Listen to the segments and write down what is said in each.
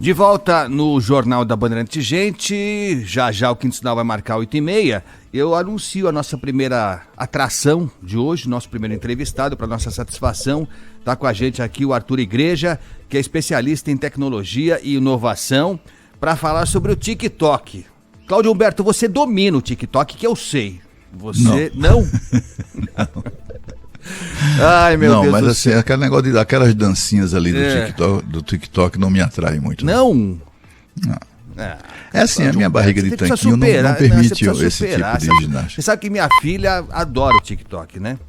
De volta no Jornal da Bandeirantes, gente, já o Quinto Sinal vai marcar 8h30. Eu anuncio a nossa primeira atração de hoje, nosso primeiro entrevistado, para nossa satisfação. Está com a gente aqui o Arthur Igreja, que é especialista em tecnologia e inovação, para falar sobre o TikTok. Cláudio Humberto, você domina o TikTok, que eu sei. Você não? Não. Ai, meu Deus. Não, mas assim, aquele negócio aquelas dancinhas ali do TikTok não me atrai muito. Não? Não. É assim, a minha barriga de tanquinho não permite esse tipo de ginástica. Você sabe que minha filha adora o TikTok, né?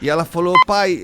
E ela falou, pai,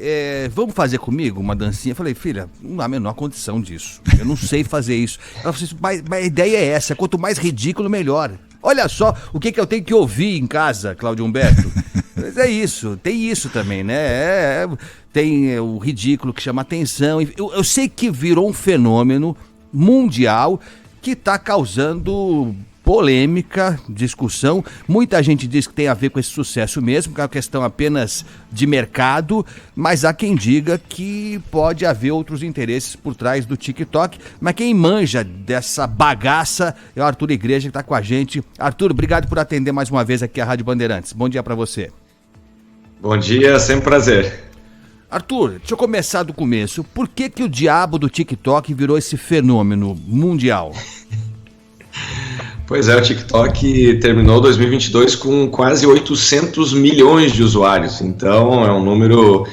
vamos fazer comigo uma dancinha? Eu falei, filha, não há a menor condição disso. Eu não sei fazer isso. Ela falou assim, mas a ideia é essa, quanto mais ridículo, melhor. Olha só o que eu tenho que ouvir em casa, Cláudio Humberto. Mas é isso, tem isso também, né? Tem o ridículo que chama atenção. Eu sei que virou um fenômeno mundial que está causando polêmica, discussão. Muita gente diz que tem a ver com esse sucesso mesmo, que é uma questão apenas de mercado, mas há quem diga que pode haver outros interesses por trás do TikTok. Mas quem manja dessa bagaça é o Arthur Igreja, que está com a gente. Arthur, obrigado por atender mais uma vez aqui a Rádio Bandeirantes. Bom dia para você. Bom dia, sempre um prazer. Arthur, deixa eu começar do começo. Por que o diabo do TikTok virou esse fenômeno mundial? Pois é, o TikTok terminou 2022 com quase 800 milhões de usuários, então é um número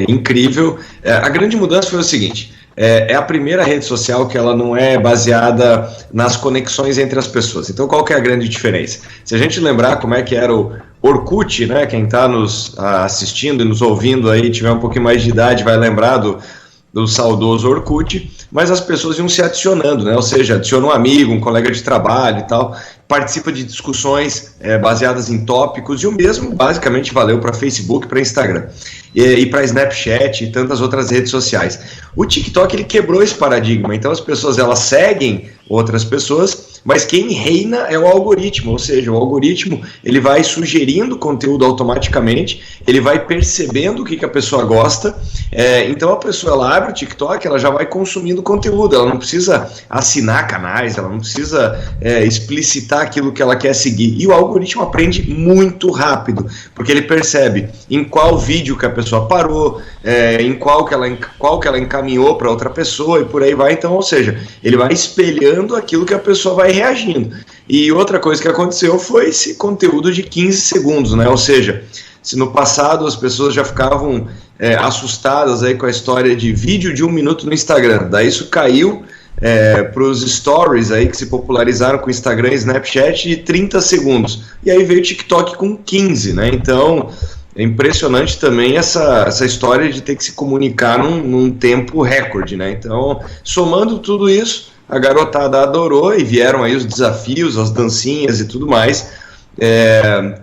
incrível. A grande mudança foi o seguinte, é a primeira rede social que ela não é baseada nas conexões entre as pessoas. Então qual que é a grande diferença? Se a gente lembrar como é que era o Orkut, né, quem está nos assistindo e nos ouvindo aí, tiver um pouquinho mais de idade, vai lembrar do saudoso Orkut, mas as pessoas iam se adicionando, né? Ou seja, adiciona um amigo, um colega de trabalho e tal, participa de discussões baseadas em tópicos, e o mesmo basicamente valeu para Facebook, para Instagram, e para Snapchat e tantas outras redes sociais. O TikTok, ele quebrou esse paradigma, então as pessoas elas seguem outras pessoas, mas quem reina é o algoritmo, ou seja, o algoritmo ele vai sugerindo conteúdo automaticamente, ele vai percebendo o que a pessoa gosta, então a pessoa ela abre o TikTok, ela já vai consumindo conteúdo, ela não precisa assinar canais, ela não precisa explicitar aquilo que ela quer seguir, e o algoritmo aprende muito rápido, porque ele percebe em qual vídeo que a pessoa parou, em qual que ela encaminhou para outra pessoa e por aí vai, então, ou seja, ele vai espelhando aquilo que a pessoa vai reagindo. E outra coisa que aconteceu foi esse conteúdo de 15 segundos, né? Ou seja, se no passado as pessoas já ficavam assustadas aí com a história de vídeo de 1 minuto no Instagram, daí isso caiu para os stories aí que se popularizaram com Instagram e Snapchat de 30 segundos. E aí veio o TikTok com 15, né? Então é impressionante também essa história de ter que se comunicar num tempo recorde, né? Então, somando tudo isso, a garotada adorou e vieram aí os desafios, as dancinhas e tudo mais,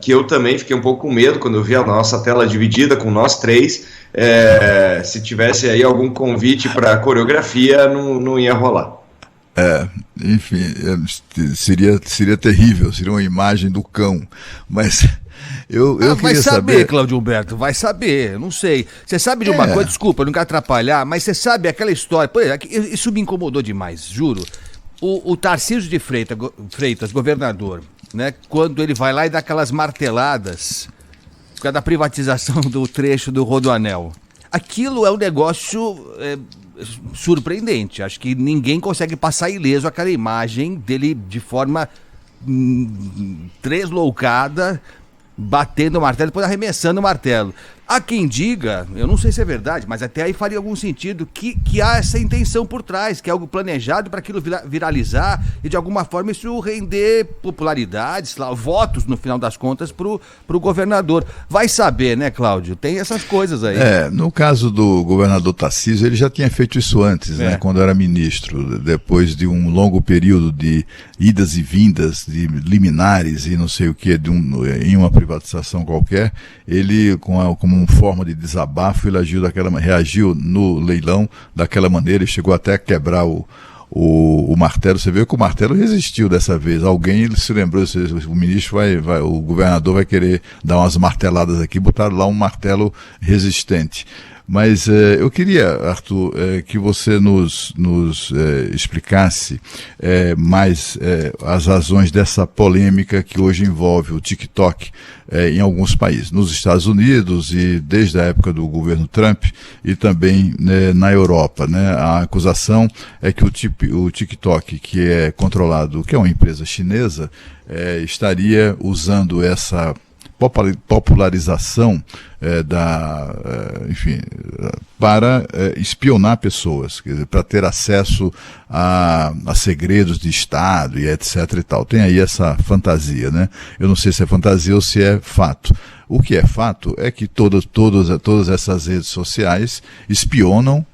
que eu também fiquei um pouco com medo quando eu vi a nossa tela dividida com nós três. Se tivesse aí algum convite para coreografia, não ia rolar. Enfim, seria terrível, seria uma imagem do cão, mas eu vai queria saber, Cláudio Humberto, vai saber, eu não sei. Você sabe de uma coisa, desculpa, não quero atrapalhar, mas você sabe aquela história, por exemplo, isso me incomodou demais, juro. O Tarcísio de Freitas, governador, né, quando ele vai lá e dá aquelas marteladas por causa da privatização do trecho do Rodoanel, aquilo é um negócio surpreendente. Acho que ninguém consegue passar ileso aquela imagem dele de forma tresloucada, batendo o martelo, depois arremessando o martelo. Há quem diga, eu não sei se é verdade, mas até aí faria algum sentido, que há essa intenção por trás, que é algo planejado para aquilo viralizar e de alguma forma isso render popularidade, sei lá, votos no final das contas pro governador. Vai saber, né, Cláudio? Tem essas coisas aí. No caso do governador Tarcísio, ele já tinha feito isso antes, né, quando era ministro, depois de um longo período de idas e vindas, de liminares e não sei o que, em uma privatização qualquer, ele, como forma de desabafo, ele reagiu no leilão daquela maneira e chegou até a quebrar o martelo. Você vê que o martelo resistiu dessa vez. Alguém se lembrou, o ministro o governador vai querer dar umas marteladas aqui, botaram lá um martelo resistente. Mas eu queria, Arthur, que você nos explicasse mais as razões dessa polêmica que hoje envolve o TikTok em alguns países, nos Estados Unidos e desde a época do governo Trump e também na Europa, né? A acusação é que o TikTok, que é controlado, que é uma empresa chinesa, estaria usando essa popularização para espionar pessoas, quer dizer, para ter acesso a segredos de Estado e etc e tal. Tem aí essa fantasia, né? Eu não sei se é fantasia ou se é fato. O que é fato é que todas essas redes sociais espionam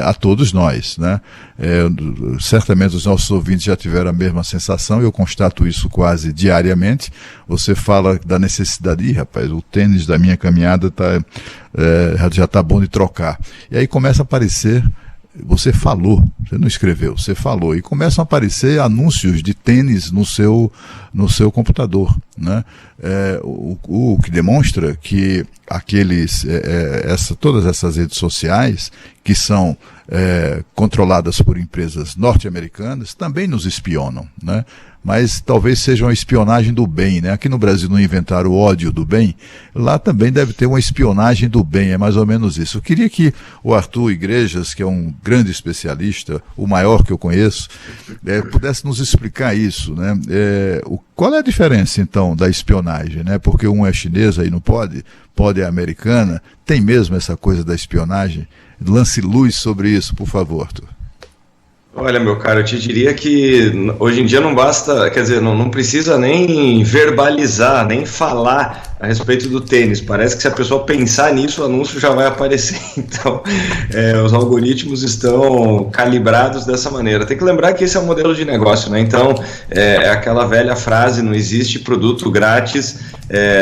a todos nós, né? Certamente os nossos ouvintes já tiveram a mesma sensação, eu constato isso quase diariamente. Você fala da necessidade, rapaz, o tênis da minha caminhada já está bom de trocar. E aí começa a aparecer, você falou, você não escreveu, você falou, e começam a aparecer anúncios de tênis no seu computador, né? O que demonstra que todas essas redes sociais, que são controladas por empresas norte-americanas, também nos espionam, né? Mas talvez seja uma espionagem do bem, né? Aqui no Brasil não inventaram o ódio do bem, lá também deve ter uma espionagem do bem, é mais ou menos isso. Eu queria que o Arthur Igrejas, que é um grande especialista, o maior que eu conheço, pudesse nos explicar isso, né? Qual é a diferença, então, da espionagem, né? Porque um é chinês, aí não pode é americana, tem mesmo essa coisa da espionagem? Lance luz sobre isso, por favor, Arthur. Olha, meu caro, eu te diria que hoje em dia não basta, quer dizer, não precisa nem verbalizar, nem falar a respeito do tênis. Parece que se a pessoa pensar nisso, o anúncio já vai aparecer. Então, os algoritmos estão calibrados dessa maneira. Tem que lembrar que esse é um modelo de negócio, né? Então, é aquela velha frase, não existe produto grátis.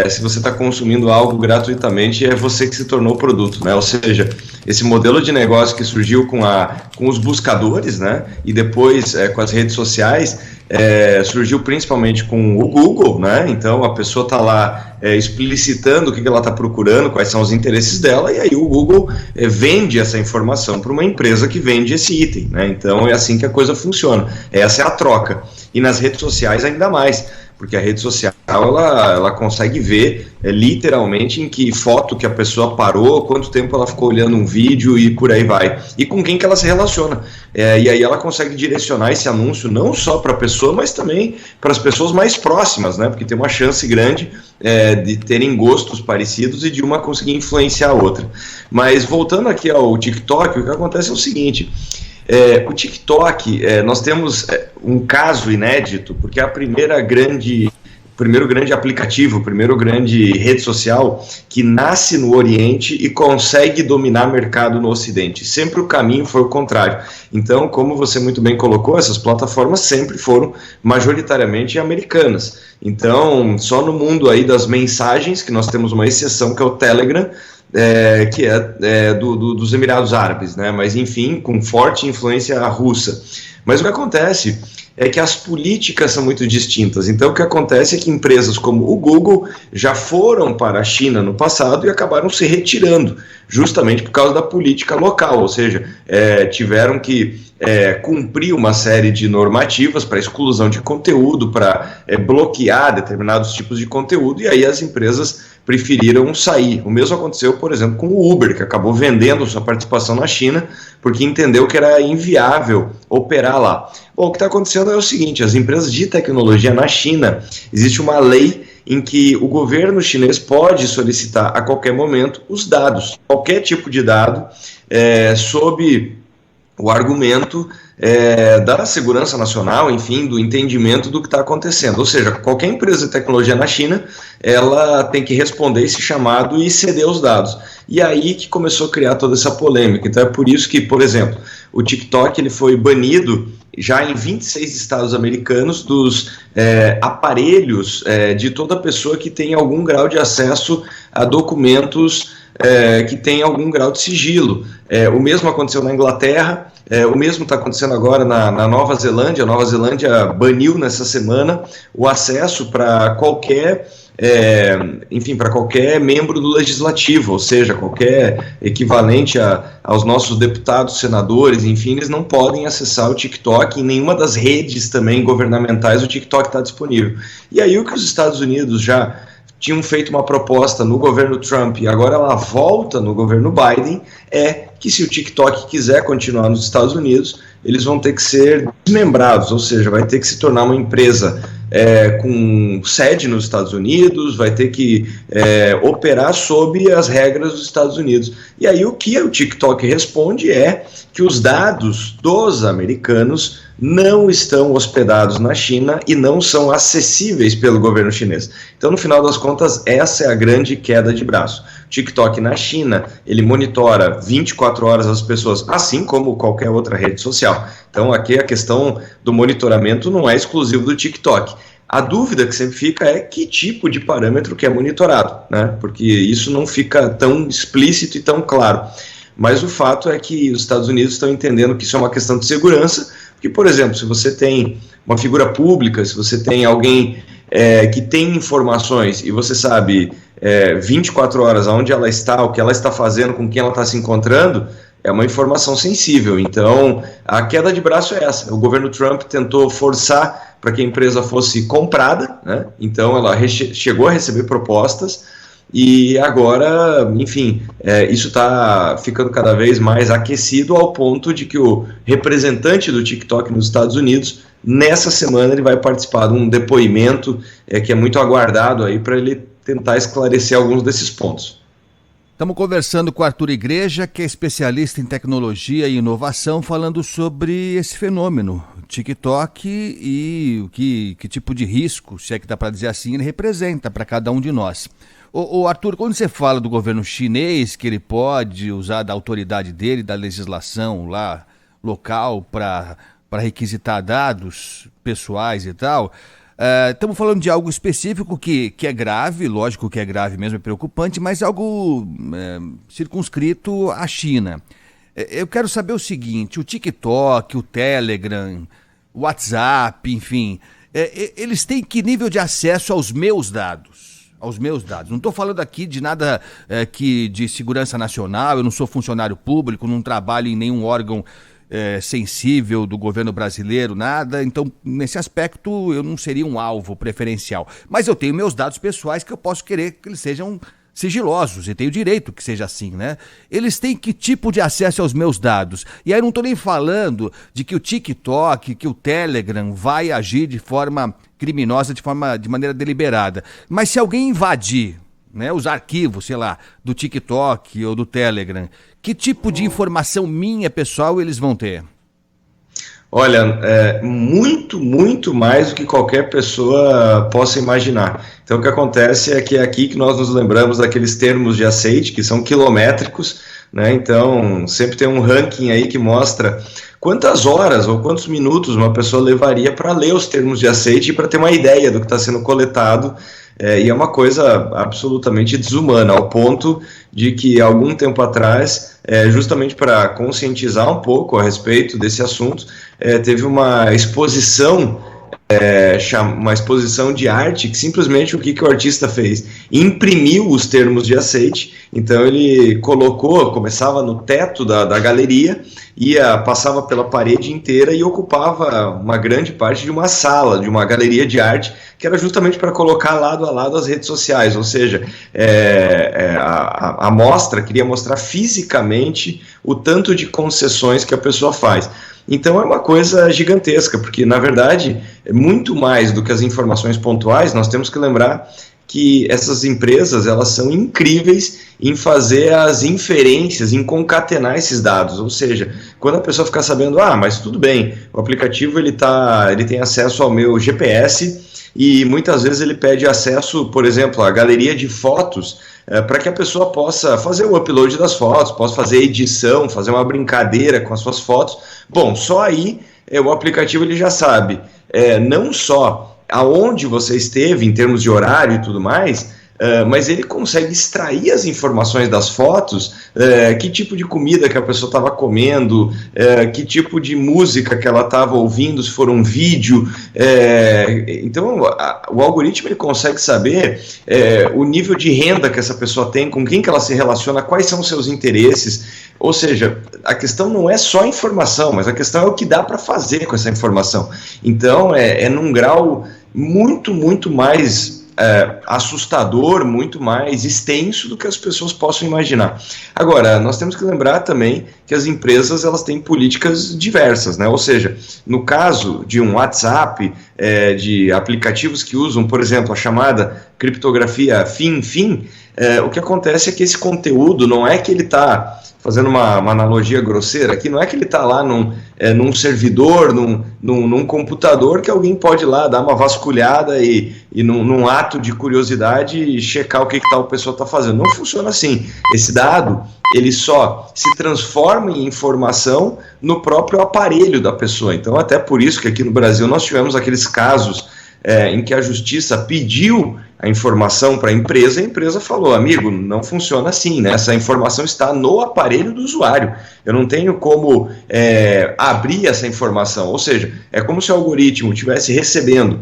Se você está consumindo algo gratuitamente, é você que se tornou o produto, né? Ou seja, esse modelo de negócio que surgiu com os buscadores, né? E depois com as redes sociais, surgiu principalmente com o Google, né? Então a pessoa está lá explicitando o que ela está procurando, quais são os interesses dela, e aí o Google vende essa informação para uma empresa que vende esse item, né? Então é assim que a coisa funciona, essa é a troca. E nas redes sociais ainda mais, porque a rede social ela consegue ver literalmente em que foto que a pessoa parou, quanto tempo ela ficou olhando um vídeo e por aí vai, e com quem que ela se relaciona, e aí ela consegue direcionar esse anúncio não só para a pessoa, mas também para as pessoas mais próximas, né? Porque tem uma chance grande de terem gostos parecidos e de uma conseguir influenciar a outra. Mas voltando aqui ao TikTok, o que acontece é o seguinte: o TikTok, nós temos um caso inédito, porque é o primeiro grande aplicativo, a primeira grande rede social que nasce no Oriente e consegue dominar mercado no Ocidente. Sempre o caminho foi o contrário. Então, como você muito bem colocou, essas plataformas sempre foram majoritariamente americanas. Então, só no mundo aí das mensagens, que nós temos uma exceção, que é o Telegram, que é dos Emirados Árabes, né? Mas enfim, com forte influência russa. Mas o que acontece é que as políticas são muito distintas. Então o que acontece é que empresas como o Google já foram para a China no passado e acabaram se retirando, justamente por causa da política local, ou seja, tiveram que cumprir uma série de normativas para exclusão de conteúdo, para bloquear determinados tipos de conteúdo, e aí as empresas preferiram sair. O mesmo aconteceu, por exemplo, com o Uber, que acabou vendendo sua participação na China, porque entendeu que era inviável operar lá. Bom, o que está acontecendo é o seguinte: as empresas de tecnologia na China, existe uma lei em que o governo chinês pode solicitar a qualquer momento os dados, qualquer tipo de dado, sob o argumento da segurança nacional, enfim, do entendimento do que está acontecendo. Ou seja, qualquer empresa de tecnologia na China, ela tem que responder esse chamado e ceder os dados. E aí que começou a criar toda essa polêmica. Então é por isso que, por exemplo, o TikTok ele foi banido já em 26 estados americanos dos aparelhos de toda pessoa que tem algum grau de acesso a documentos que tem algum grau de sigilo. O mesmo aconteceu na Inglaterra, o mesmo está acontecendo agora na Nova Zelândia. A Nova Zelândia baniu nessa semana o acesso para qualquer enfim, para qualquer membro do legislativo, ou seja, qualquer equivalente aos nossos deputados, senadores, enfim, eles não podem acessar o TikTok. Em nenhuma das redes também governamentais o TikTok está disponível. E aí o que os Estados Unidos já tinham feito uma proposta no governo Trump e agora ela volta no governo Biden, é que se o TikTok quiser continuar nos Estados Unidos, eles vão ter que ser desmembrados, ou seja, vai ter que se tornar uma empresa com sede nos Estados Unidos, vai ter que operar sob as regras dos Estados Unidos. E aí o que o TikTok responde é que os dados dos americanos não estão hospedados na China e não são acessíveis pelo governo chinês. Então, no final das contas, essa é a grande queda de braço. O TikTok na China, ele monitora 24 horas as pessoas, assim como qualquer outra rede social. Então, aqui a questão do monitoramento não é exclusivo do TikTok. A dúvida que sempre fica é que tipo de parâmetro que é monitorado, né? Porque isso não fica tão explícito e tão claro. Mas o fato é que os Estados Unidos estão entendendo que isso é uma questão de segurança, porque, por exemplo, se você tem uma figura pública, se você tem alguém que tem informações e você sabe 24 horas onde ela está, o que ela está fazendo, com quem ela está se encontrando, é uma informação sensível. Então, a queda de braço é essa. O governo Trump tentou forçar para que a empresa fosse comprada, né? Então ela chegou a receber propostas, e agora, enfim, isso está ficando cada vez mais aquecido ao ponto de que o representante do TikTok nos Estados Unidos, nessa semana, ele vai participar de um depoimento que é muito aguardado aí para ele tentar esclarecer alguns desses pontos. Estamos conversando com o Arthur Igreja, que é especialista em tecnologia e inovação, falando sobre esse fenômeno, TikTok, e que tipo de risco, se é que dá para dizer assim, ele representa para cada um de nós. Ô Arthur, quando você fala do governo chinês, que ele pode usar da autoridade dele, da legislação lá local para requisitar dados pessoais e tal, estamos falando de algo específico que é grave, lógico que é grave mesmo, é preocupante, mas algo circunscrito à China. Eu quero saber o seguinte, o TikTok, o Telegram, o WhatsApp, enfim, eles têm que nível de acesso aos meus dados? Não estou falando aqui de nada de segurança nacional, eu não sou funcionário público, não trabalho em nenhum órgão sensível do governo brasileiro, nada, então nesse aspecto eu não seria um alvo preferencial. Mas eu tenho meus dados pessoais que eu posso querer que eles sejam sigilosos, e tenho direito que seja assim, né? Eles têm que tipo de acesso aos meus dados? E aí não estou nem falando de que o TikTok, que o Telegram vai agir de forma criminosa, de maneira deliberada. Mas se alguém invadir, né, os arquivos, sei lá, do TikTok ou do Telegram, que tipo de informação minha pessoal eles vão ter? Olha, muito, muito mais do que qualquer pessoa possa imaginar. Então, o que acontece é que é aqui que nós nos lembramos daqueles termos de aceite, que são quilométricos, né? Então, sempre tem um ranking aí que mostra quantas horas ou quantos minutos uma pessoa levaria para ler os termos de aceite e para ter uma ideia do que está sendo coletado. E é uma coisa absolutamente desumana, ao ponto de que, algum tempo atrás, justamente para conscientizar um pouco a respeito desse assunto, teve uma exposição de arte que simplesmente o que o artista fez? Imprimiu os termos de aceite. Então ele começava no teto da galeria, passava pela parede inteira e ocupava uma grande parte de uma sala, de uma galeria de arte, que era justamente para colocar lado a lado as redes sociais, ou seja, a mostra queria mostrar fisicamente o tanto de concessões que a pessoa faz. Então é uma coisa gigantesca, porque na verdade, muito mais do que as informações pontuais, nós temos que lembrar que essas empresas, elas são incríveis em fazer as inferências, em concatenar esses dados, ou seja, quando a pessoa ficar sabendo, mas tudo bem, o aplicativo ele tem acesso ao meu GPS e muitas vezes ele pede acesso, por exemplo, à galeria de fotos, para que a pessoa possa fazer o upload das fotos, possa fazer edição, fazer uma brincadeira com as suas fotos. Bom, só aí o aplicativo ele já sabe não só aonde você esteve em termos de horário e tudo mais, mas ele consegue extrair as informações das fotos, que tipo de comida que a pessoa estava comendo, que tipo de música que ela estava ouvindo, se for um vídeo. Então, o algoritmo ele consegue saber o nível de renda que essa pessoa tem, com quem que ela se relaciona, quais são os seus interesses. Ou seja, a questão não é só informação, mas a questão é o que dá para fazer com essa informação. Então, é num grau muito, muito mais assustador, muito mais extenso do que as pessoas possam imaginar. Agora, nós temos que lembrar também que as empresas elas têm políticas diversas, né? Ou seja, no caso de um WhatsApp, de aplicativos que usam, por exemplo, a chamada criptografia FIN-FIN, o que acontece é que esse conteúdo não é que ele está, fazendo uma analogia grosseira aqui, não é que ele está lá num servidor, num computador que alguém pode ir lá dar uma vasculhada e num ato de curiosidade checar o que tal pessoa está fazendo. Não funciona assim. Esse dado, ele só se transforma em informação no próprio aparelho da pessoa. Então, até por isso que aqui no Brasil nós tivemos aqueles casos em que a justiça pediu a informação para a empresa falou, amigo, não funciona assim, né? Essa informação está no aparelho do usuário, eu não tenho como abrir essa informação, ou seja, é como se o algoritmo estivesse recebendo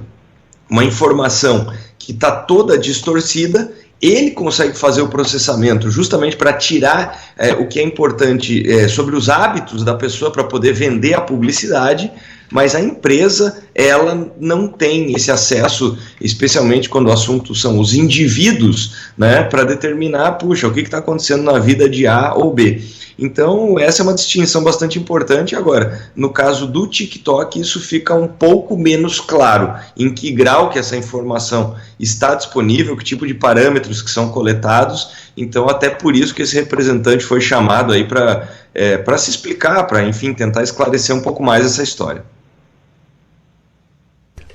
uma informação que está toda distorcida, ele consegue fazer o processamento justamente para tirar o que é importante sobre os hábitos da pessoa para poder vender a publicidade, mas a empresa, ela não tem esse acesso, especialmente quando o assunto são os indivíduos, né, para determinar, puxa, o que está acontecendo na vida de A ou B. Então, essa é uma distinção bastante importante. Agora, no caso do TikTok, isso fica um pouco menos claro, em que grau que essa informação está disponível, que tipo de parâmetros que são coletados. Então, até por isso que esse representante foi chamado aí para se explicar, para, enfim, tentar esclarecer um pouco mais essa história.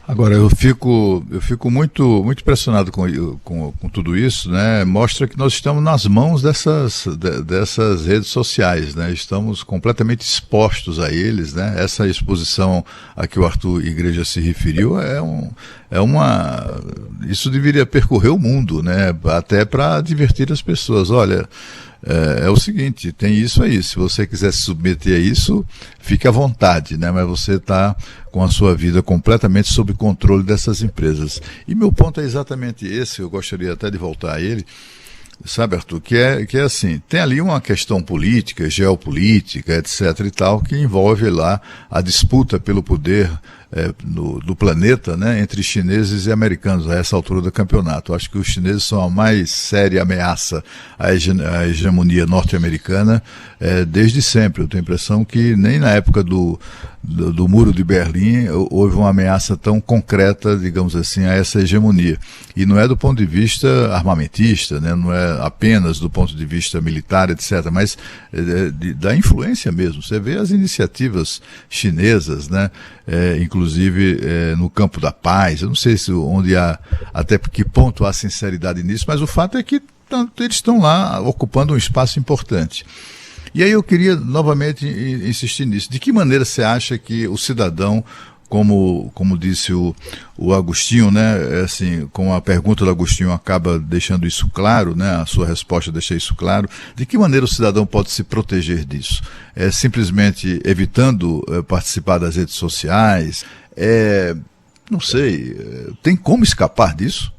Agora, eu fico muito impressionado com tudo isso, né? Mostra que nós estamos nas mãos dessas redes sociais, né? Estamos completamente expostos a eles, né? Essa exposição a que o Arthur Igreja se referiu isso deveria percorrer o mundo, né? Até para divertir as pessoas. Olha, é o seguinte, tem isso aí, se você quiser se submeter a isso, fique à vontade, né? Mas você está com a sua vida completamente sob controle dessas empresas. E meu ponto é exatamente esse, eu gostaria até de voltar a ele, sabe, Arthur, que é assim, tem ali uma questão política, geopolítica, etc e tal, que envolve lá a disputa pelo poder do planeta, né, entre chineses e americanos a essa altura do campeonato. Acho que os chineses são a mais séria ameaça à hegemonia norte-americana desde sempre. Eu tenho a impressão que nem na época do Muro de Berlim houve uma ameaça tão concreta, digamos assim, a essa hegemonia. E não é do ponto de vista armamentista, né? Não é apenas do ponto de vista militar, etc., mas da influência mesmo. Você vê as iniciativas chinesas, né? Inclusive no campo da paz. Eu não sei até que ponto há sinceridade nisso, mas o fato é que eles estão lá ocupando um espaço importante. E aí eu queria novamente insistir nisso. De que maneira você acha que o cidadão, como disse o Agostinho, né, assim, com a pergunta do Agostinho acaba deixando isso claro, né, a sua resposta deixa isso claro, de que maneira o cidadão pode se proteger disso? Simplesmente evitando participar das redes sociais? Não sei, tem como escapar disso?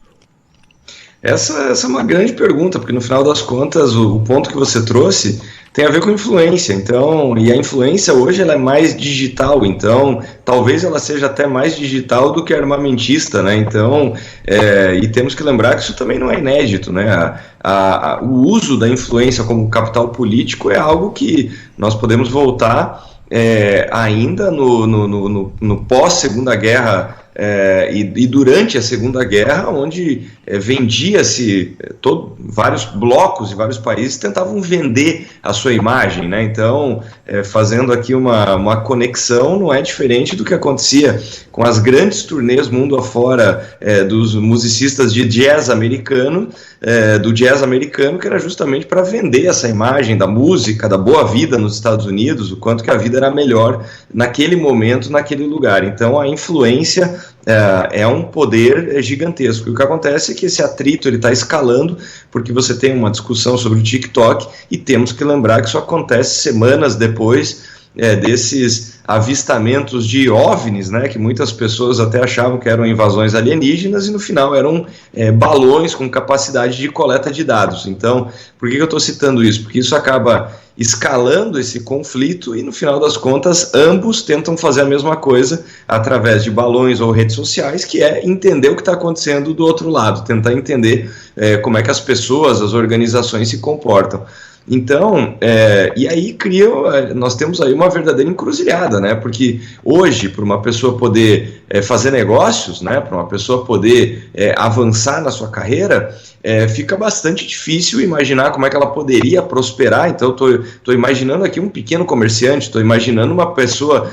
Essa é uma grande pergunta, porque no final das contas o ponto que você trouxe tem a ver com influência, então, e a influência hoje ela é mais digital, então talvez ela seja até mais digital do que armamentista, né? Então, e temos que lembrar que isso também não é inédito, né? O uso da influência como capital político é algo que nós podemos voltar ainda no pós-Segunda Guerra e durante a Segunda Guerra, onde vendia-se, vários blocos e vários países tentavam vender a sua imagem, né? Então, fazendo aqui uma conexão, não é diferente do que acontecia com as grandes turnês mundo afora dos musicistas de jazz americano, do jazz americano, que era justamente para vender essa imagem da música, da boa vida nos Estados Unidos, o quanto que a vida era melhor naquele momento, naquele lugar. Então, a influência é um poder gigantesco. E o que acontece é que esse atrito está escalando, porque você tem uma discussão sobre o TikTok, e temos que lembrar que isso acontece semanas depois desses avistamentos de OVNIs, né, que muitas pessoas até achavam que eram invasões alienígenas, e no final eram balões com capacidade de coleta de dados. Então, por que eu estou citando isso? Porque isso acaba escalando esse conflito, e no final das contas ambos tentam fazer a mesma coisa através de balões ou redes sociais, que é entender o que está acontecendo do outro lado, tentar entender como é que as pessoas, as organizações se comportam. Então, e aí nós temos aí uma verdadeira encruzilhada, né? Porque hoje, para uma pessoa poder fazer negócios, né? Para uma pessoa poder avançar na sua carreira, fica bastante difícil imaginar como é que ela poderia prosperar. Então, estou imaginando aqui um pequeno comerciante, estou imaginando uma pessoa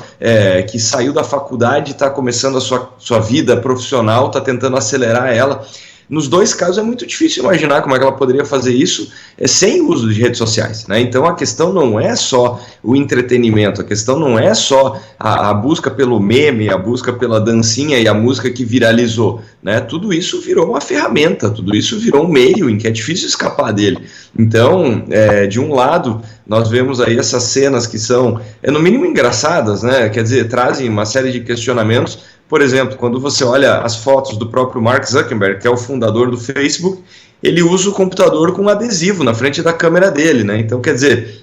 que saiu da faculdade, está começando a sua vida profissional, está tentando acelerar ela. Nos dois casos é muito difícil imaginar como é que ela poderia fazer isso sem o uso de redes sociais, né? Então a questão não é só o entretenimento, a questão não é só a busca pelo meme, a busca pela dancinha e a música que viralizou, né? Tudo isso virou uma ferramenta, tudo isso virou um meio em que é difícil escapar dele. Então, de um lado, nós vemos aí essas cenas que são, no mínimo, engraçadas, né? Quer dizer, trazem uma série de questionamentos. Por exemplo, quando você olha as fotos do próprio Mark Zuckerberg, que é o fundador do Facebook, ele usa o computador com um adesivo na frente da câmera dele, né? Então, quer dizer,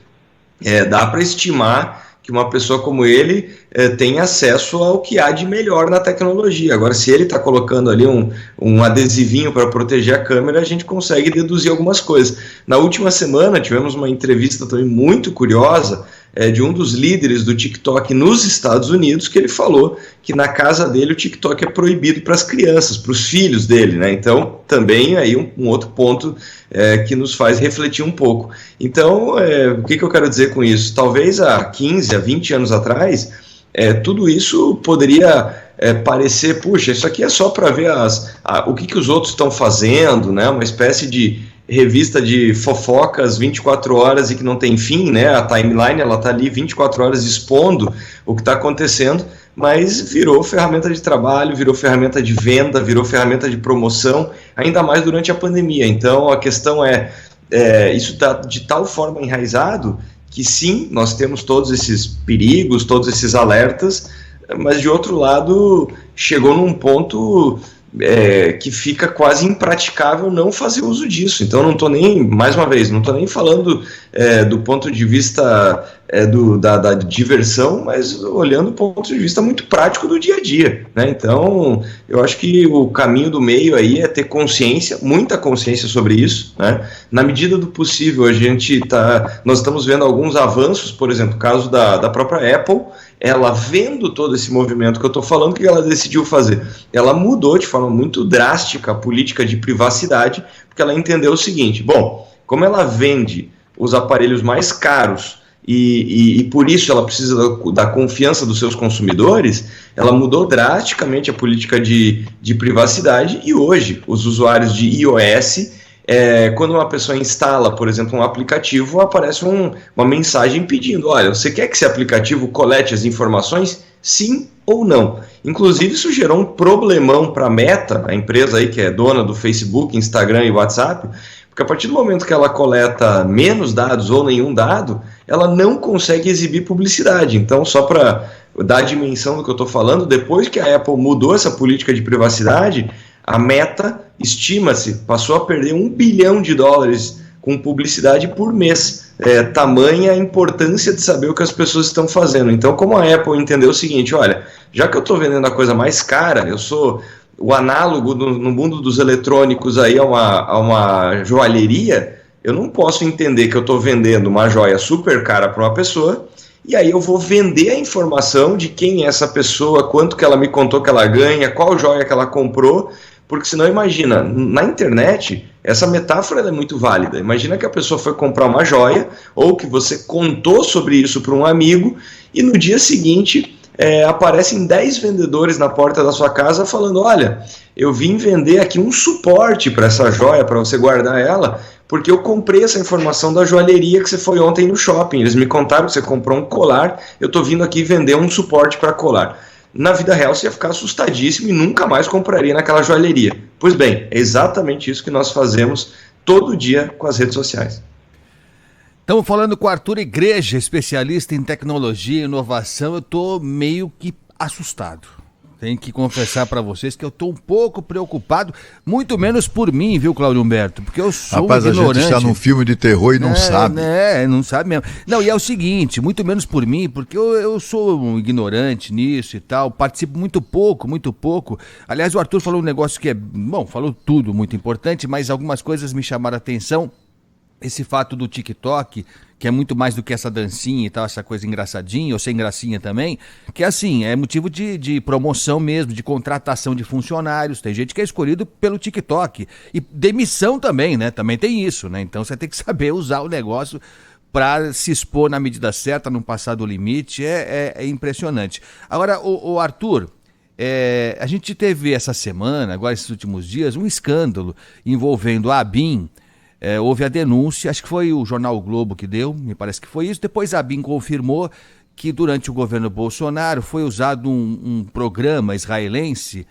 dá para estimar que uma pessoa como ele tem acesso ao que há de melhor na tecnologia. Agora, se ele está colocando ali um adesivinho para proteger a câmera, a gente consegue deduzir algumas coisas. Na última semana, tivemos uma entrevista também muito curiosa de um dos líderes do TikTok nos Estados Unidos, que ele falou que na casa dele o TikTok é proibido para as crianças, para os filhos dele, né? Então, também aí um outro ponto que nos faz refletir um pouco. Então, o que eu quero dizer com isso? Talvez há 15, há 20 anos atrás, tudo isso poderia parecer, puxa, isso aqui é só para ver o que os outros estão fazendo, né? Uma espécie de revista de fofocas 24 horas e que não tem fim, né? A timeline, ela está ali 24 horas expondo o que está acontecendo, mas virou ferramenta de trabalho, virou ferramenta de venda, virou ferramenta de promoção, ainda mais durante a pandemia. Então, a questão isso está de tal forma enraizado que sim, nós temos todos esses perigos, todos esses alertas, mas de outro lado, chegou num ponto que fica quase impraticável não fazer uso disso. Então não estou nem, mais uma vez, não estou nem falando do ponto de vista da diversão, mas olhando do ponto de vista muito prático do dia a dia, né? Então eu acho que o caminho do meio aí é ter consciência, muita consciência sobre isso, né? Na medida do possível nós estamos vendo alguns avanços, por exemplo, o caso da própria Apple. Ela vendo todo esse movimento que eu estou falando, o que ela decidiu fazer? Ela mudou de forma muito drástica a política de privacidade, porque ela entendeu o seguinte: bom, como ela vende os aparelhos mais caros e por isso ela precisa da confiança dos seus consumidores, ela mudou drasticamente a política de privacidade, e hoje os usuários de iOS, quando uma pessoa instala, por exemplo, um aplicativo, aparece uma mensagem pedindo: olha, você quer que esse aplicativo colete as informações? Sim ou não? Inclusive, isso gerou um problemão para a Meta, a empresa aí que é dona do Facebook, Instagram e WhatsApp, porque a partir do momento que ela coleta menos dados ou nenhum dado, ela não consegue exibir publicidade. Então, só para dar a dimensão do que eu estou falando, depois que a Apple mudou essa política de privacidade, a Meta, estima-se, passou a perder $1 bilhão com publicidade por mês. Tamanha a importância de saber o que as pessoas estão fazendo. Então, como a Apple entendeu o seguinte: olha, já que eu estou vendendo a coisa mais cara, eu sou o análogo no mundo dos eletrônicos aí a uma joalheria, eu não posso entender que eu estou vendendo uma joia super cara para uma pessoa, e aí eu vou vender a informação de quem é essa pessoa, quanto que ela me contou que ela ganha, qual joia que ela comprou, porque senão, imagina, na internet, essa metáfora é muito válida. Imagina que a pessoa foi comprar uma joia, ou que você contou sobre isso para um amigo, e no dia seguinte aparecem 10 vendedores na porta da sua casa falando: olha, eu vim vender aqui um suporte para essa joia, para você guardar ela, porque eu comprei essa informação da joalheria que você foi ontem no shopping. Eles me contaram que você comprou um colar, eu estou vindo aqui vender um suporte para colar. na vida real você ia ficar assustadíssimo e nunca mais compraria naquela joalheria. Pois bem, é exatamente isso que nós fazemos todo dia com as redes sociais. Estamos falando com o Arthur Igreja, especialista em tecnologia e inovação. Eu estou meio que assustado. Tenho que confessar para vocês que eu estou um pouco preocupado, muito menos por mim, viu, Cláudio Humberto? Porque eu sou Rapaz, ignorante. a gente está num filme de terror e não sabe. Não sabe mesmo. Não, e é o seguinte, muito menos por mim, porque eu sou um ignorante nisso e tal, participo muito pouco. Aliás, o Arthur falou um negócio que falou tudo muito importante, mas algumas coisas me chamaram a atenção. Esse fato do TikTok, que é muito mais do que essa dancinha e tal, essa coisa engraçadinha, ou sem gracinha também, que assim, é motivo de promoção mesmo, de contratação de funcionários. Tem gente que é escolhido pelo TikTok. E demissão também, né? Também tem isso, né? Então você tem que saber usar o negócio para se expor na medida certa, não passar do limite. É impressionante. Agora, o Arthur, a gente teve essa semana, agora esses últimos dias, um escândalo envolvendo a ABIN. Houve a denúncia, acho que foi o jornal o Globo que deu, me parece que foi isso. Depois a ABIN confirmou que durante o governo Bolsonaro foi usado um programa israelense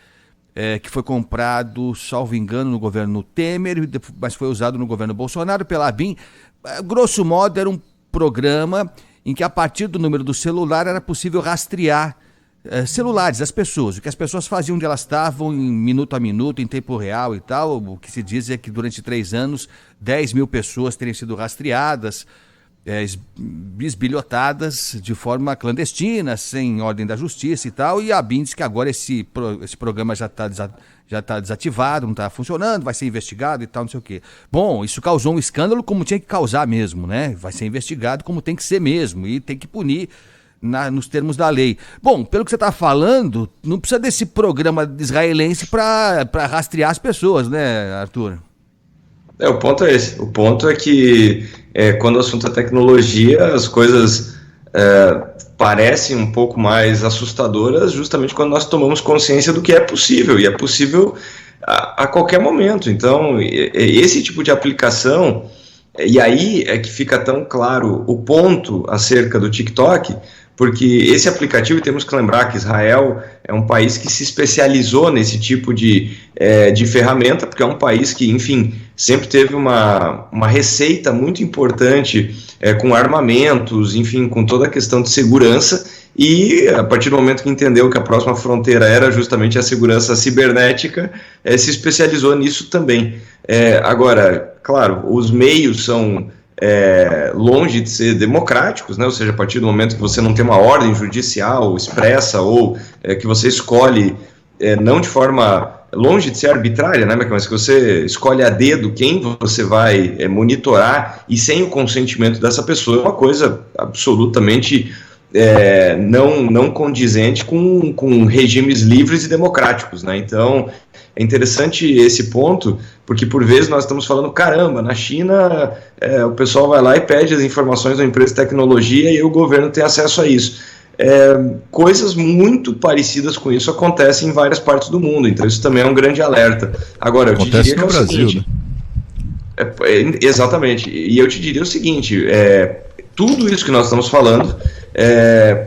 que foi comprado, salvo engano, no governo Temer, mas foi usado no governo Bolsonaro pela ABIN. Grosso modo, era um programa em que a partir do número do celular era possível rastrear celulares das pessoas, o que as pessoas faziam onde elas estavam em minuto a minuto, em tempo real e tal. O que se diz é que durante 3 anos 10 mil pessoas teriam sido rastreadas, bisbilhotadas de forma clandestina, sem ordem da justiça e tal, e a ABIN diz que agora esse programa já está desativado, não está funcionando, vai ser investigado e tal, não sei o quê. Bom, isso causou um escândalo como tinha que causar mesmo, né? Vai ser investigado como tem que ser mesmo e tem que punir nos termos da lei. Bom, pelo que você está falando, não precisa desse programa israelense para rastrear as pessoas, né, Arthur? O ponto é esse. O ponto é que quando o assunto é tecnologia, as coisas parecem um pouco mais assustadoras justamente quando nós tomamos consciência do que é possível, e é possível a qualquer momento. Então, esse tipo de aplicação, e aí é que fica tão claro o ponto acerca do TikTok, porque esse aplicativo, e temos que lembrar que Israel é um país que se especializou nesse tipo de ferramenta, porque é um país que, enfim, sempre teve uma receita muito importante com armamentos, enfim, com toda a questão de segurança, e a partir do momento que entendeu que a próxima fronteira era justamente a segurança cibernética, se especializou nisso também. Agora, claro, os meios são longe de ser democráticos, né? Ou seja, a partir do momento que você não tem uma ordem judicial expressa ou que você escolhe não de forma longe de ser arbitrária, né? Mas que você escolhe a dedo quem você vai monitorar e sem o consentimento dessa pessoa, é uma coisa absolutamente não condizente com regimes livres e democráticos, né? Então é interessante esse ponto, porque por vezes nós estamos falando, caramba, na China o pessoal vai lá e pede as informações da empresa de tecnologia e o governo tem acesso a isso. Coisas muito parecidas com isso acontecem em várias partes do mundo, então isso também é um grande alerta. Agora, eu te diria que é o seguinte, exatamente, e eu te diria o seguinte, tudo isso que nós estamos falando,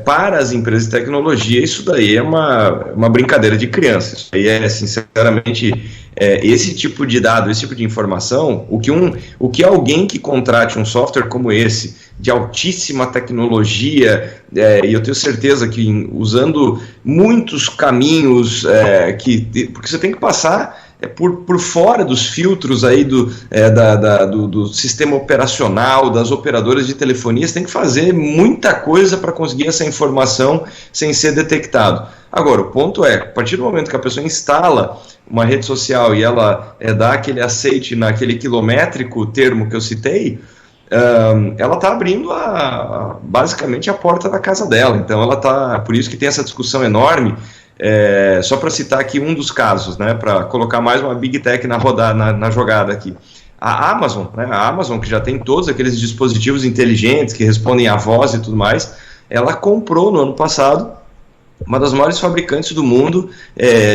para as empresas de tecnologia, isso daí é uma brincadeira de criança. Isso aí sinceramente, esse tipo de dado, esse tipo de informação, o que alguém que contrate um software como esse, de altíssima tecnologia, e eu tenho certeza que usando muitos caminhos, porque você tem que passar por fora dos filtros aí do sistema operacional, das operadoras de telefonia, você tem que fazer muita coisa para conseguir essa informação sem ser detectado. Agora, o ponto a partir do momento que a pessoa instala uma rede social e ela dá aquele aceite naquele quilométrico termo que eu citei, ela está abrindo basicamente a porta da casa dela. Então ela está, por isso que tem essa discussão enorme. Só para citar aqui um dos casos, né, para colocar mais uma Big Tech na jogada aqui. A Amazon, né, que já tem todos aqueles dispositivos inteligentes que respondem à voz e tudo mais, ela comprou no ano passado uma das maiores fabricantes do mundo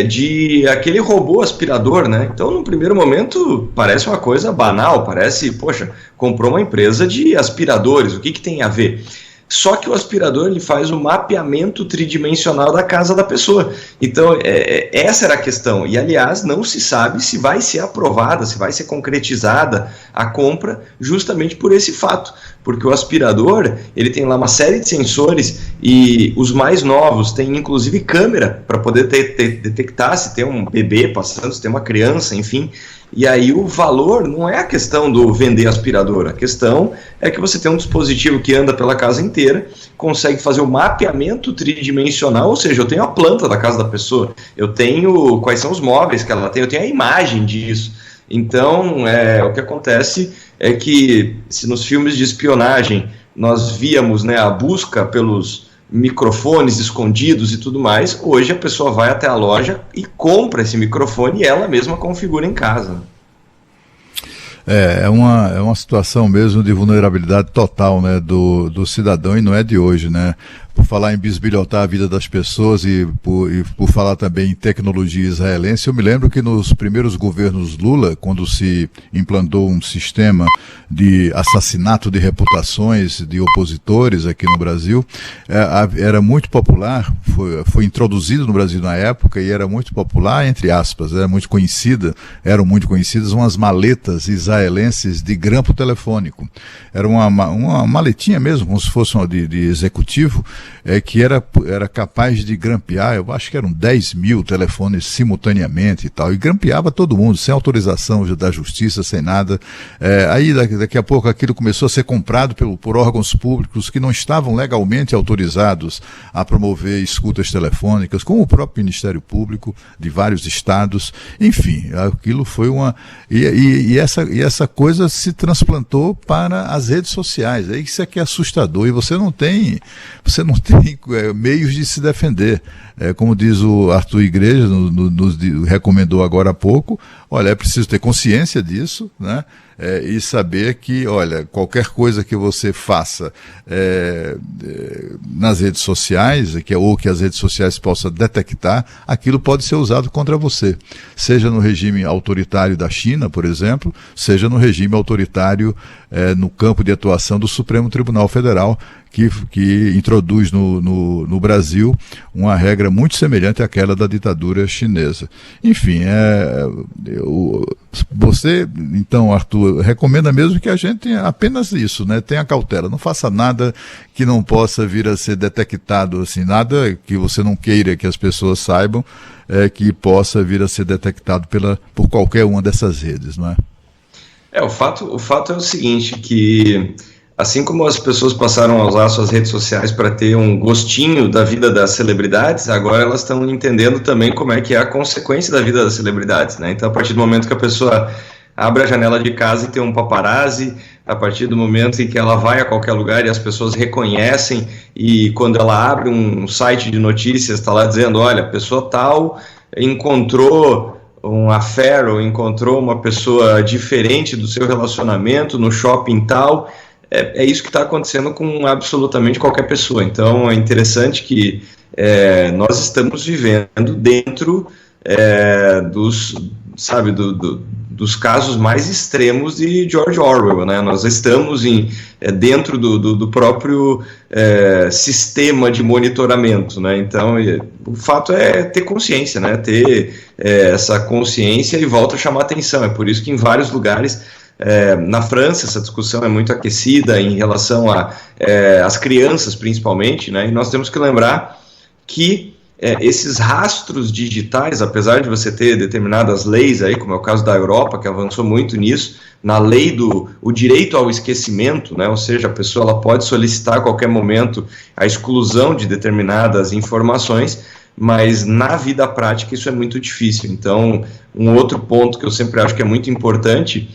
de aquele robô aspirador, né? Então, no primeiro momento, parece uma coisa banal, parece, poxa, comprou uma empresa de aspiradores, o que tem a ver? só que o aspirador ele faz o mapeamento tridimensional da casa da pessoa. Então, essa era a questão. E, aliás, não se sabe se vai ser aprovada, se vai ser concretizada a compra justamente por esse fato. Porque o aspirador, ele tem lá uma série de sensores e os mais novos têm, inclusive, câmera para poder detectar se tem um bebê passando, se tem uma criança, enfim. E aí o valor não é a questão do vender aspirador, a questão é que você tem um dispositivo que anda pela casa inteira, consegue fazer o mapeamento tridimensional, ou seja, eu tenho a planta da casa da pessoa, eu tenho quais são os móveis que ela tem, eu tenho a imagem disso. Então, o que acontece é que se nos filmes de espionagem nós víamos, né, a busca pelos microfones escondidos e tudo mais, hoje a pessoa vai até a loja e compra esse microfone e ela mesma configura em casa. É uma situação mesmo de vulnerabilidade total, né, do cidadão, e não é de hoje, né? Por falar em bisbilhotar a vida das pessoas e por falar também em tecnologia israelense, eu me lembro que nos primeiros governos Lula, quando se implantou um sistema de assassinato de reputações de opositores aqui no Brasil, era muito popular, foi introduzido no Brasil na época e era muito popular, entre aspas, eram muito conhecidas umas maletas israelenses de grampo telefônico. Era uma maletinha mesmo, como se fosse uma de executivo, que era capaz de grampear, eu acho que eram 10 mil telefones simultaneamente e tal, e grampeava todo mundo, sem autorização da justiça, sem nada. Aí daqui a pouco aquilo começou a ser comprado por órgãos públicos que não estavam legalmente autorizados a promover escutas telefônicas, como o próprio Ministério Público de vários estados. Enfim, aquilo foi e essa coisa se transplantou para as redes sociais. Isso é que é assustador, e você não tem meios de se defender. Como diz o Arthur Igreja, nos recomendou agora há pouco, olha, é preciso ter consciência disso, né? E saber que, olha, qualquer coisa que você faça nas redes sociais, ou que as redes sociais possam detectar, aquilo pode ser usado contra você. Seja no regime autoritário da China, por exemplo, seja no regime autoritário no campo de atuação do Supremo Tribunal Federal, que introduz no Brasil uma regra muito semelhante àquela da ditadura chinesa. Enfim, você, então, Arthur, recomenda mesmo que a gente tenha apenas isso, né? Tenha cautela, não faça nada que não possa vir a ser detectado, assim, nada que você não queira que as pessoas saibam, que possa vir a ser detectado por qualquer uma dessas redes, não é? O fato é o seguinte, que assim como as pessoas passaram a usar suas redes sociais para ter um gostinho da vida das celebridades, agora elas estão entendendo também como é que é a consequência da vida das celebridades, né? Então, a partir do momento que a pessoa abre a janela de casa e tem um paparazzi, a partir do momento em que ela vai a qualquer lugar e as pessoas reconhecem, e quando ela abre um site de notícias, está lá dizendo, olha, a pessoa tal encontrou um affair, ou encontrou uma pessoa diferente do seu relacionamento no shopping tal. É isso que está acontecendo com absolutamente qualquer pessoa. Então é interessante que nós estamos vivendo dentro dos casos mais extremos de George Orwell, né? Nós estamos dentro do próprio sistema de monitoramento, né? Então o fato é ter consciência, né? Ter essa consciência, e volta a chamar atenção. É por isso que em vários lugares, na França, essa discussão é muito aquecida em relação às crianças, principalmente, né? E nós temos que lembrar que esses rastros digitais, apesar de você ter determinadas leis aí, como é o caso da Europa, que avançou muito nisso, na lei o direito ao esquecimento, né? Ou seja, a pessoa ela pode solicitar a qualquer momento a exclusão de determinadas informações, mas na vida prática isso é muito difícil. Então, um outro ponto que eu sempre acho que é muito importante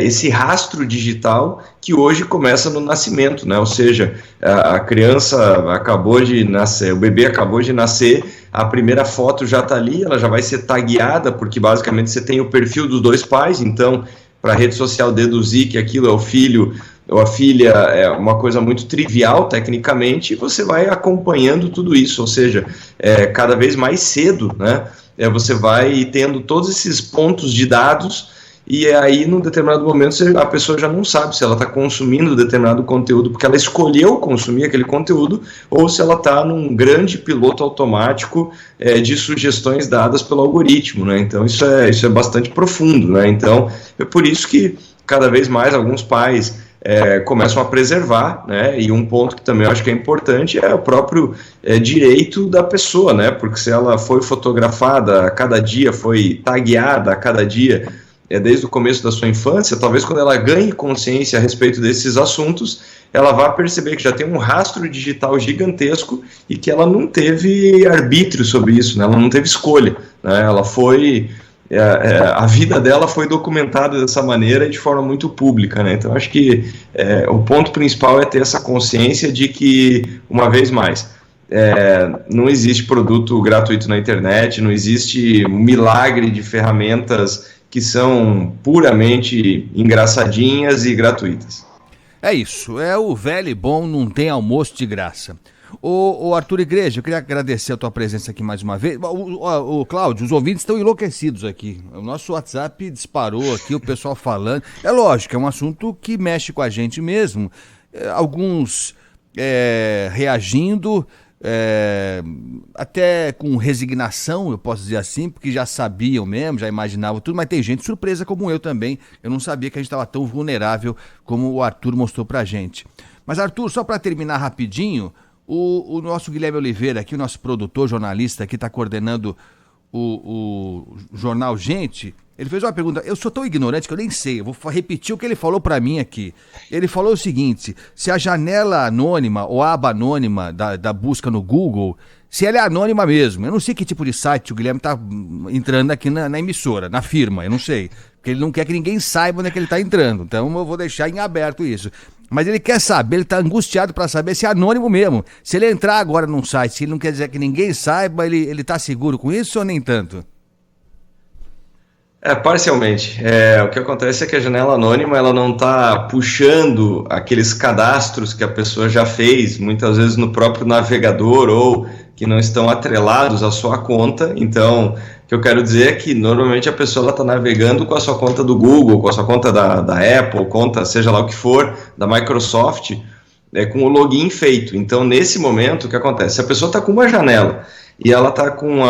esse rastro digital, que hoje começa no nascimento, né? Ou seja, a criança acabou de nascer, o bebê acabou de nascer, a primeira foto já está ali, ela já vai ser tagueada, porque basicamente você tem o perfil dos dois pais, então para a rede social deduzir que aquilo é o filho ou a filha é uma coisa muito trivial tecnicamente, e você vai acompanhando tudo isso, ou seja, cada vez mais cedo, né? Você vai tendo todos esses pontos de dados. e aí, num determinado momento, a pessoa já não sabe se ela está consumindo determinado conteúdo porque ela escolheu consumir aquele conteúdo, ou se ela está num grande piloto automático de sugestões dadas pelo algoritmo, né? Então, isso é bastante profundo, né? Então, é por isso que, cada vez mais, alguns pais começam a preservar, né? E um ponto que também eu acho que é importante é o próprio direito da pessoa, né? Porque se ela foi fotografada a cada dia, foi tagueada a cada dia, desde o começo da sua infância, talvez quando ela ganhe consciência a respeito desses assuntos, ela vai perceber que já tem um rastro digital gigantesco e que ela não teve arbítrio sobre isso, né? Ela não teve escolha, né? Ela foi... a vida dela foi documentada dessa maneira e de forma muito pública, né? Então, acho que o ponto principal é ter essa consciência de que, uma vez mais, não existe produto gratuito na internet, não existe milagre de ferramentas que são puramente engraçadinhas e gratuitas. É isso, é o velho e bom, não tem almoço de graça. Ô Arthur Igreja, eu queria agradecer a tua presença aqui mais uma vez. O Cláudio, os ouvintes estão enlouquecidos aqui. O nosso WhatsApp disparou aqui, o pessoal falando. É lógico, é um assunto que mexe com a gente mesmo. Alguns reagindo, até com resignação, eu posso dizer assim, porque já sabiam mesmo, já imaginavam tudo, mas tem gente surpresa como eu também. Eu não sabia que a gente estava tão vulnerável como o Arthur mostrou pra gente. Mas Arthur, só para terminar rapidinho... O nosso Guilherme Oliveira aqui, o nosso produtor, jornalista que está coordenando o jornal Gente, ele fez uma pergunta. Eu sou tão ignorante que eu nem sei, eu vou repetir o que ele falou para mim aqui. Ele falou o seguinte: se a janela anônima ou a aba anônima da busca no Google, se ela é anônima mesmo. Eu não sei que tipo de site o Guilherme está entrando aqui na emissora, na firma, eu não sei. Porque ele não quer que ninguém saiba onde é que ele está entrando, então eu vou deixar em aberto isso. Mas ele quer saber, ele está angustiado para saber se é anônimo mesmo. Se ele entrar agora num site, se ele não quer dizer que ninguém saiba, ele está seguro com isso ou nem tanto? Parcialmente. O que acontece é que a janela anônima ela não está puxando aqueles cadastros que a pessoa já fez, muitas vezes no próprio navegador ou que não estão atrelados à sua conta. Então, o que eu quero dizer é que normalmente a pessoa está navegando com a sua conta do Google, com a sua conta da Apple, conta seja lá o que for, da Microsoft, com o login feito. Então, nesse momento, o que acontece? Se a pessoa está com uma janela e ela está com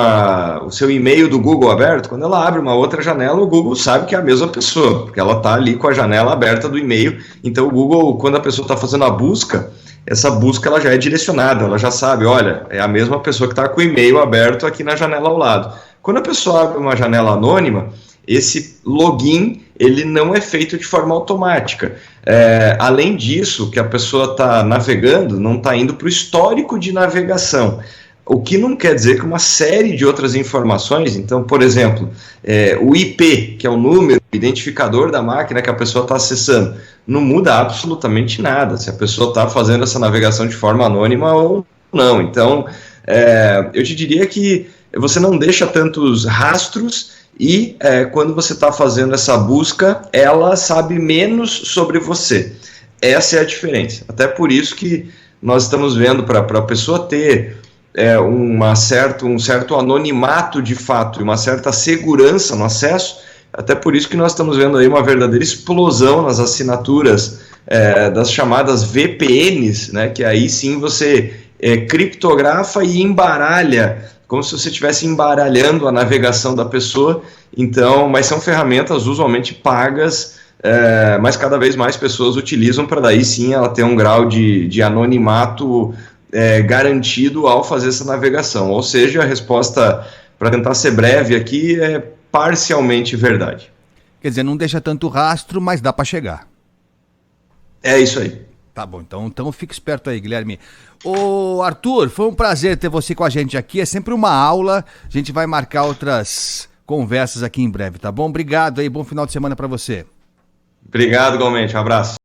o seu e-mail do Google aberto, quando ela abre uma outra janela, o Google sabe que é a mesma pessoa, porque ela está ali com a janela aberta do e-mail. Então, o Google, quando a pessoa está fazendo a busca, essa busca ela já é direcionada, ela já sabe, olha, é a mesma pessoa que está com o e-mail aberto aqui na janela ao lado. Quando a pessoa abre uma janela anônima, esse login ele não é feito de forma automática. Além disso, que a pessoa está navegando, não está indo para o histórico de navegação. O que não quer dizer que uma série de outras informações, então, por exemplo, o IP, que é o número, o identificador da máquina que a pessoa está acessando, não muda absolutamente nada, se a pessoa está fazendo essa navegação de forma anônima ou não. Então, eu te diria que você não deixa tantos rastros e quando você está fazendo essa busca, ela sabe menos sobre você. Essa é a diferença. Até por isso que nós estamos vendo, para a pessoa ter um certo anonimato de fato e uma certa segurança no acesso, até por isso que nós estamos vendo aí uma verdadeira explosão nas assinaturas das chamadas VPNs, né, que aí sim você criptografa e embaralha, como se você estivesse embaralhando a navegação da pessoa. Então, mas são ferramentas usualmente pagas, mas cada vez mais pessoas utilizam para daí sim ela ter um grau de anonimato garantido ao fazer essa navegação. Ou seja, a resposta, para tentar ser breve aqui, é parcialmente verdade. Quer dizer, não deixa tanto rastro, mas dá para chegar. É isso aí. Tá bom, então fica esperto aí, Guilherme. Ô Arthur, foi um prazer ter você com a gente aqui, é sempre uma aula, a gente vai marcar outras conversas aqui em breve, tá bom? Obrigado aí, bom final de semana para você. Obrigado, igualmente, um abraço.